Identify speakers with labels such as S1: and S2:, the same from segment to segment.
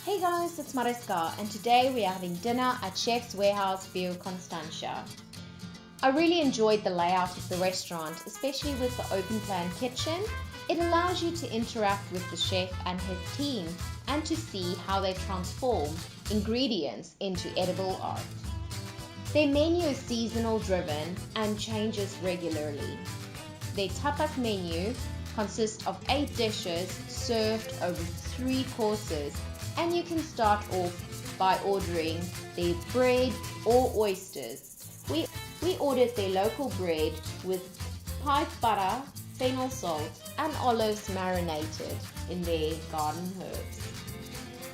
S1: Hey guys, it's Mariska and today we are having dinner at Chefs Warehouse Beau Constantia. I really enjoyed the layout of the restaurant, especially with the open plan kitchen. It allows you to interact with the chef and his team and to see how they transform ingredients into edible art. Their menu is seasonal driven and changes regularly. Their tapas menu consists of 8 dishes served over 3 courses, and you can start off by ordering their bread or oysters. We ordered their local bread with pipe butter, fennel salt and olives marinated in their garden herbs.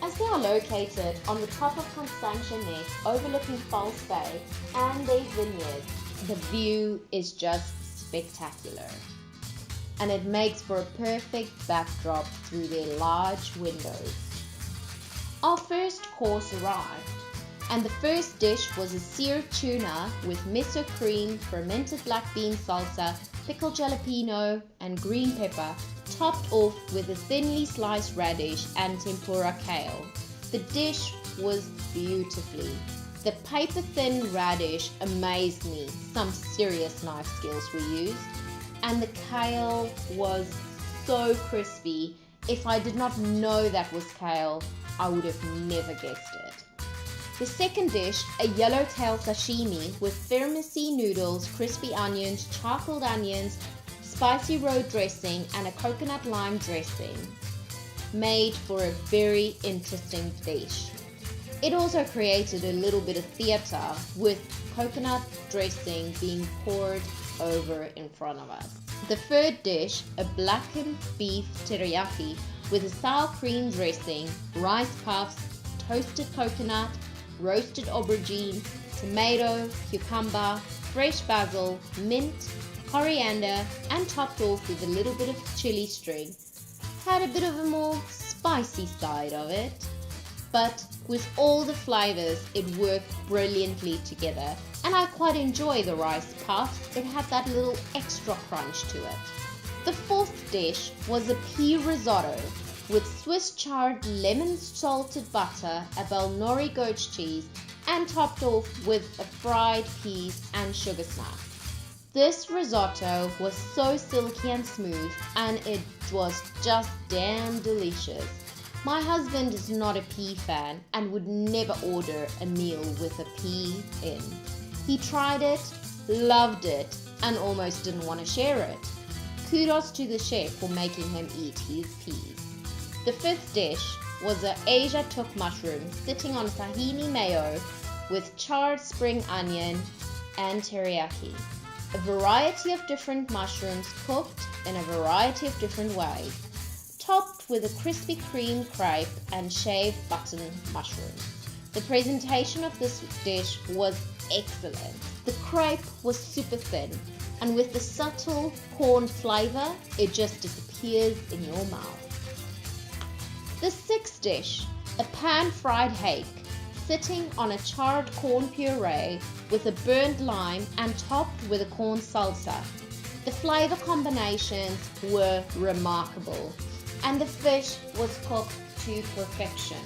S1: As they are located on the top of Constantia Neck overlooking False Bay and their vineyards, the view is just spectacular. And it makes for a perfect backdrop through their large windows. Our first course arrived, and the first dish was a seared tuna with miso cream, fermented black bean salsa, pickled jalapeno, and green pepper, topped off with a thinly sliced radish and tempura kale. The dish was beautifully. The paper-thin radish amazed me. Some serious knife skills were used. And the kale was so crispy. If I did not know that was kale, I would have never guessed it. The second dish, a yellowtail sashimi with vermicelli noodles, crispy onions, charcoaled onions, spicy roe dressing and a coconut lime dressing, made for a very interesting dish. It also created a little bit of theatre with coconut dressing being poured over in front of us. The third dish, a blackened beef teriyaki with a sour cream dressing, rice puffs, toasted coconut, roasted aubergine, tomato, cucumber, fresh basil, mint, coriander, and topped off with a little bit of chili string. Had a bit of a more spicy side of it, but with all the flavors, it worked brilliantly together. And I quite enjoy the rice puff. It had that little extra crunch to it. The fourth dish was a pea risotto with Swiss chard lemon salted butter, a Balnori goat cheese, and topped off with a fried peas and sugar snaps. This risotto was so silky and smooth, and it was just damn delicious. My husband is not a pea fan and would never order a meal with a pea in. He tried it, loved it, and almost didn't want to share it. Kudos to the chef for making him eat his peas. The fifth dish was a Asia tuk mushroom sitting on tahini mayo with charred spring onion and teriyaki. A variety of different mushrooms cooked in a variety of different ways, topped with a Krispy Kreme crepe and shaved button mushrooms. The presentation of this dish was excellent. The crepe was super thin, and with the subtle corn flavor, it just disappears in your mouth. The sixth dish, a pan-fried hake, sitting on a charred corn puree with a burnt lime and topped with a corn salsa. The flavor combinations were remarkable, and the fish was cooked to perfection.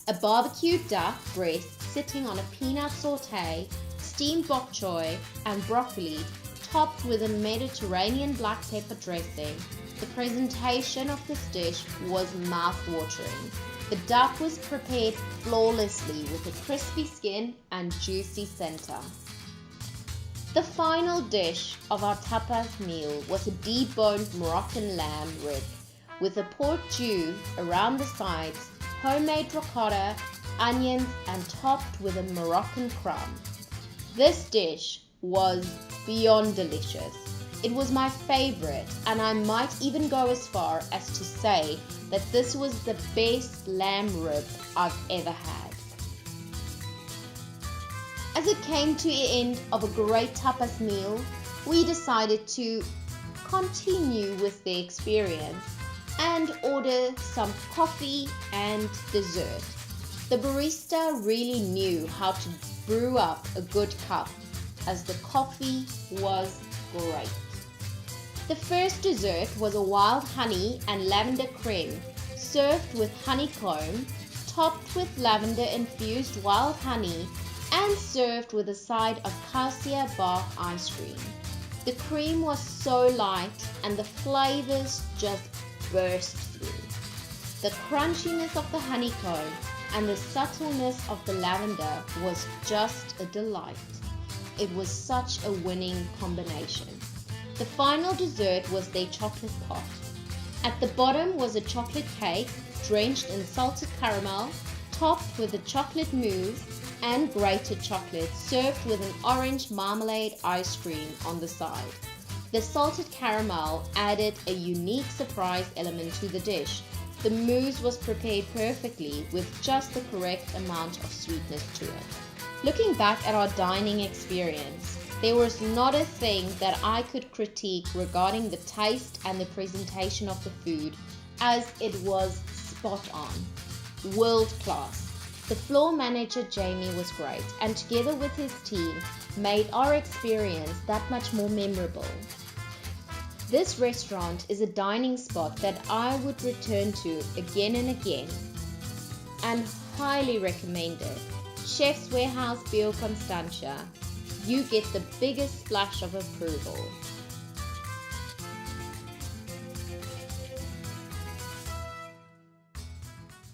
S1: A barbecued duck breast sitting on a peanut saute, steamed bok choy and broccoli topped with a Mediterranean black pepper dressing. The presentation of this dish was mouth-watering. The duck was prepared flawlessly with a crispy skin and juicy center. The final dish of our tapas meal was a deboned Moroccan lamb rib with a pork jus around the sides, homemade ricotta, onions, and topped with a Moroccan crumb. This dish was beyond delicious. It was my favorite, and I might even go as far as to say that this was the best lamb rib I've ever had. As it came to the end of a great tapas meal, we decided to continue with the experience and order some coffee and dessert. The barista really knew how to brew up a good cup, as the coffee was great. The first dessert was a wild honey and lavender creme served with honeycomb, topped with lavender-infused wild honey and served with a side of cassia bark ice cream. The cream was so light and the flavors just burst through. The crunchiness of the honeycomb and the subtleness of the lavender was just a delight. It was such a winning combination. The final dessert was their chocolate pot. At the bottom was a chocolate cake drenched in salted caramel, topped with a chocolate mousse and grated chocolate, served with an orange marmalade ice cream on the side. The salted caramel added a unique surprise element to the dish. The mousse was prepared perfectly with just the correct amount of sweetness to it. Looking back at our dining experience, there was not a thing that I could critique regarding the taste and the presentation of the food, as it was spot on. World class. The floor manager Jamie was great, and together with his team made our experience that much more memorable. This restaurant is a dining spot that I would return to again and again, and highly recommend it. Chefs Warehouse Beau Constantia. You get the biggest splash of approval.